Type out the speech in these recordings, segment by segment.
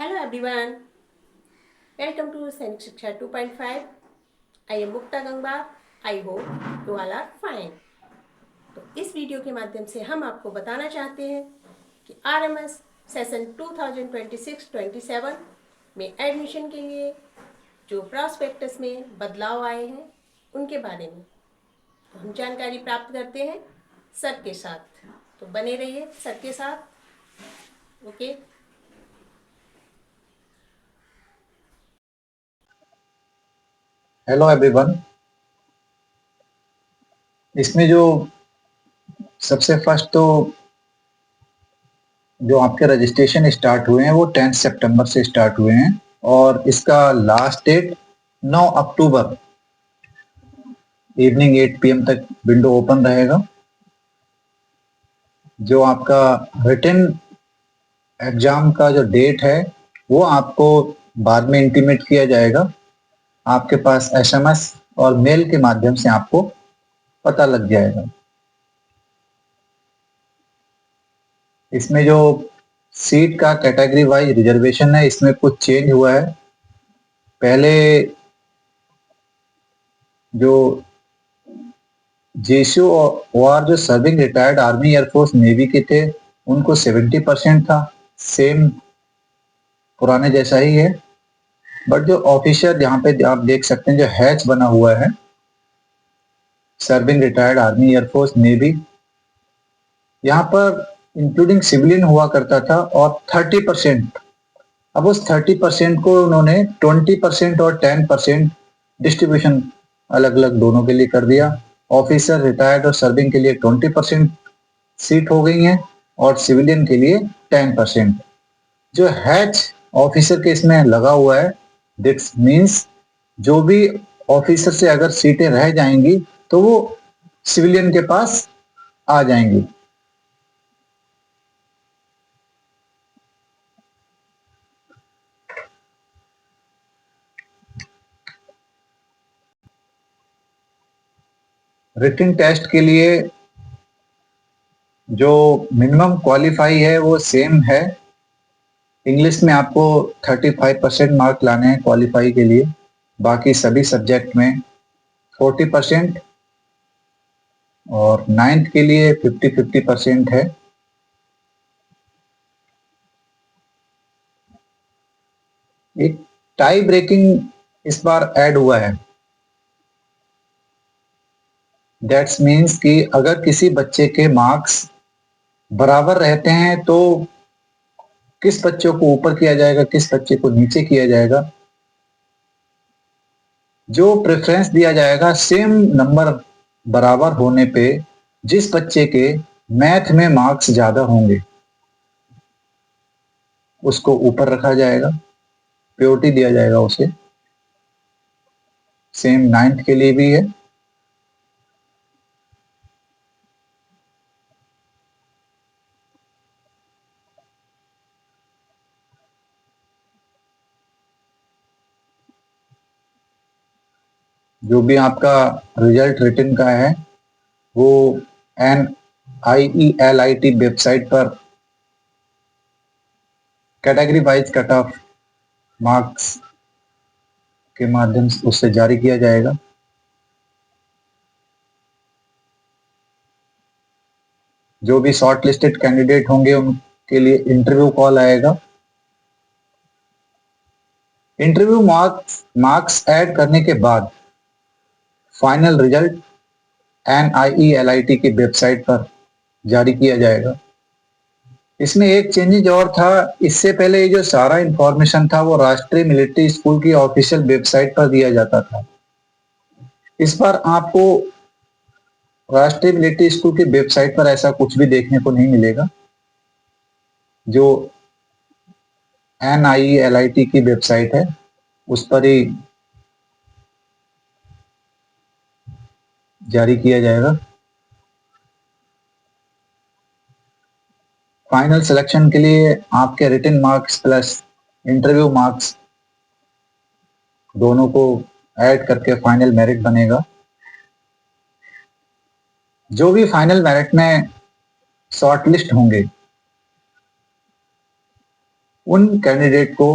Hello everyone, welcome to Sainik Shiksha 2.5. I am Mukta Gangbar. I hope you all are fine. तो इस video के माध्यम से हम आपको बताना चाहते हैं कि RMS सेशन 2026-27 में एडमिशन के लिए जो प्रॉस्पेक्टस में बदलाव आए हैं उनके बारे में तो हम जानकारी प्राप्त करते हैं सर के साथ। तो बने रहिए सर के साथ। ओके। Hello everyone. इसमें जो सबसे फर्स्ट तो जो आपके रजिस्ट्रेशन स्टार्ट हुए हैं वो 10 सितंबर से स्टार्ट हुए हैं और इसका लास्ट डेट 9 अक्टूबर इवनिंग 8 PM तक विंडो ओपन रहेगा। जो आपका रिटन एग्जाम का जो डेट है वो आपको बाद में इंटीमेट किया जाएगा। आपके पास SMS और मेल के माध्यम से आपको पता लग जाएगा। इसमें जो सीट का कैटेगरी वाइज रिजर्वेशन है इसमें कुछ चेंज हुआ है। पहले जो जेशो और जो serving retired army air force navy के थे उनको 70% था, सेम पुराने जैसा ही है। बट जो ऑफिसर यहाँ पे आप देख सकते हैं जो हैच बना हुआ है serving retired army air force navy, यहाँ पर इंक्लूडिंग सिविलियन हुआ करता था और 30%, अब उस 30% को उन्होंने 20% और 10% डिस्ट्रीब्यूशन अलग अलग दोनों के लिए कर दिया। ऑफिसर रिटायर्ड और सर्विंग के लिए 20% सीट हो गई हैं और सिविलियन के लिए 10%। जो हैच ऑफिसर के इसमें लगा हुआ है दिस मीन्स जो भी ऑफिसर से अगर सीटें रह जाएंगी तो वो सिविलियन के पास आ जाएंगी। रिटन टेस्ट के लिए जो मिनिमम क्वालिफाई है वो सेम है। इंग्लिश में आपको 35% मार्क लाने हैं क्वालिफाई के लिए, बाकी सभी सब्जेक्ट में 40% और 9th के लिए 50-50% है। एक टाई ब्रेकिंग इस बार ऐड हुआ है। दैट्स मीन्स कि अगर किसी बच्चे के मार्क्स बराबर रहते हैं तो किस बच्चों को ऊपर किया जाएगा, किस बच्चे को नीचे किया जाएगा, जो प्रेफरेंस दिया जाएगा सेम नंबर बराबर होने पे जिस बच्चे के मैथ में मार्क्स ज्यादा होंगे उसको ऊपर रखा जाएगा, प्रायोरिटी दिया जाएगा उसे। सेम 9th के लिए भी है। जो भी आपका रिजल्ट रिटन का है वो NIELIT वेबसाइट पर category wise cut off marks के माध्यम से उससे जारी किया जाएगा। जो भी शॉर्ट लिस्टेड कैंडिडेट होंगे उनके लिए इंटरव्यू कॉल आएगा। इंटरव्यू मार्क्स ऐड करने के बाद फाइनल रिजल्ट NIELIT की वेबसाइट पर जारी किया जाएगा। इसमें एक चेंजेज और था, इससे पहले ये जो सारा इंफॉर्मेशन था वो राष्ट्रीय मिलिट्री स्कूल की ऑफिशियल वेबसाइट पर दिया जाता था। इस बार आपको राष्ट्रीय मिलिट्री स्कूल की वेबसाइट पर ऐसा कुछ भी देखने को नहीं मिलेगा। जो NIELIT की वेबसाइट है उस पर ही जारी किया जाएगा। फाइनल सिलेक्शन के लिए आपके written marks plus interview marks दोनों को ऐड करके फाइनल मेरिट बनेगा। जो भी फाइनल मेरिट में शॉर्टलिस्ट होंगे उन कैंडिडेट को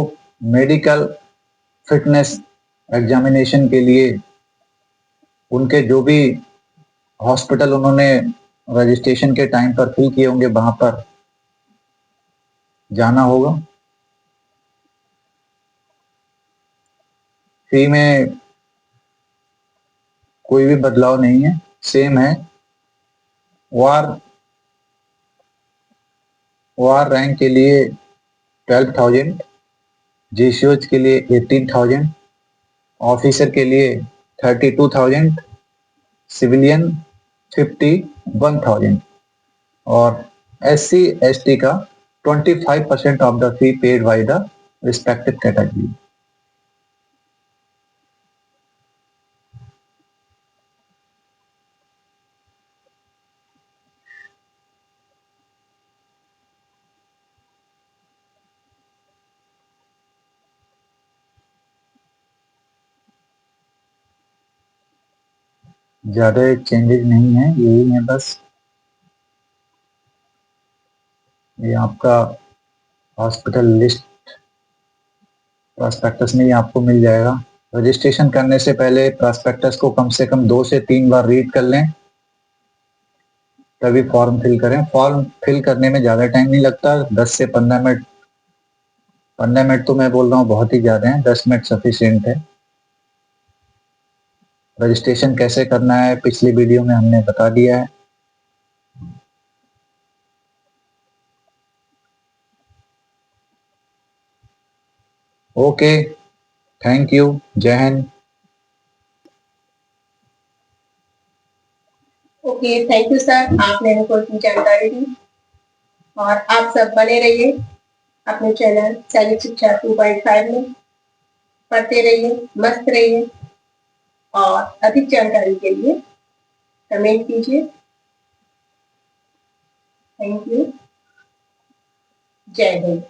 मेडिकल फिटनेस एग्जामिनेशन के लिए उनके जो भी हॉस्पिटल उन्होंने रजिस्ट्रेशन के टाइम पर फिल किए होंगे वहां पर जाना होगा। फी में कोई भी बदलाव नहीं है, सेम है। वार रैंक के लिए 12,000, जीसीओच के लिए 18,000, ऑफिसर के लिए 32,000, सिविलियन 51,000 और SC ST का 25% of the fee paid by the respective category. ज्यादा चेंजेस नहीं है, यही है बस। ये आपका हॉस्पिटल लिस्ट प्रॉस्पेक्टस में ही आपको मिल जाएगा। रजिस्ट्रेशन करने से पहले प्रॉस्पेक्टस को कम से कम 2 से 3 बार रीड कर लें, तभी फॉर्म फिल करें। फॉर्म फिल करने में ज़्यादा टाइम नहीं लगता, 10 से 15 मिनट। 15 मिनट तो मैं बोल रहा हूँ बहुत ही ज़्यादा है, 10 मिनट सफिशिएंट है। रजिस्ट्रेशन कैसे करना है पिछली वीडियो में हमने बता दिया है। ओके, थैंक यू, जय Hind. Okay, thank you sir, आपने हमको इतनी जानकारी दी। और आप सब बने रहिए अपने चैनल सैनिक शिक्षा 2.5 में, पढ़ते रहिए, मस्त रहिए और अधिक जानकारी के लिए कमेंट कीजिए। थैंक यू, जय हिंद।